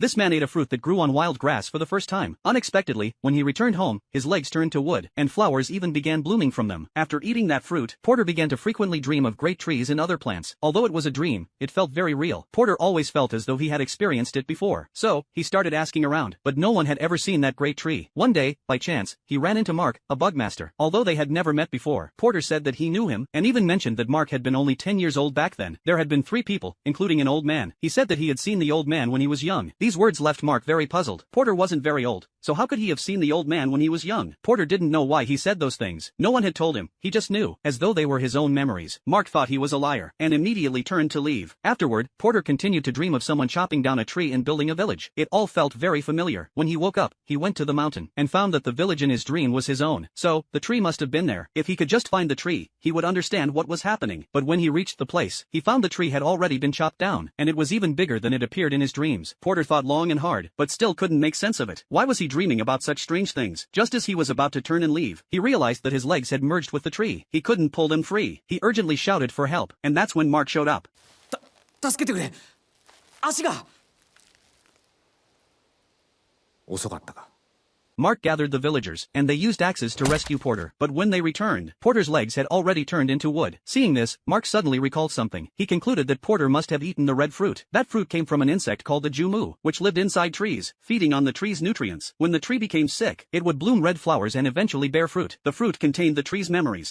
This man ate a fruit that grew on wild grass for the first time. Unexpectedly, when he returned home, his legs turned to wood, and flowers even began blooming from them. After eating that fruit, Porter began to frequently dream of great trees and other plants. Although it was a dream, it felt very real. Porter always felt as though he had experienced it before. So, he started asking around, but no one had ever seen that great tree. One day, by chance, he ran into Mark, a bugmaster. Although they had never met before, Porter said that he knew him, and even mentioned that Mark had been only 10 years old back then. There had been 3 people, including an old man. He said that he had seen the old man when he was young. These words left Mark very puzzled. Porter wasn't very old, so how could he have seen the old man when he was young? Porter didn't know why he said those things. No one had told him, he just knew, as though they were his own memories. Mark thought he was a liar, and immediately turned to leave. Afterward, Porter continued to dream of someone chopping down a tree and building a village. It all felt very familiar. When he woke up, he went to the mountain, and found that the village in his dream was his own. So, the tree must have been there. If he could just find the tree, he would understand what was happening. But when he reached the place, he found the tree had already been chopped down, and it was even bigger than it appeared in his dreams. Porter thought long and hard, but still couldn't make sense of it. Why was he dreaming about such strange things? Just as he was about to turn and leave, he realized that his legs had merged with the tree. He couldn't pull them free. He urgently shouted for help, and that's when Mark showed up. 助けてくれ。足が。遅かったか。Mark gathered the villagers, and they used axes to rescue Porter. But when they returned, Porter's legs had already turned into wood. Seeing this, Mark suddenly recalled something. He concluded that Porter must have eaten the red fruit. That fruit came from an insect called the jumu, which lived inside trees, feeding on the tree's nutrients. When the tree became sick, it would bloom red flowers and eventually bear fruit. The fruit contained the tree's memories.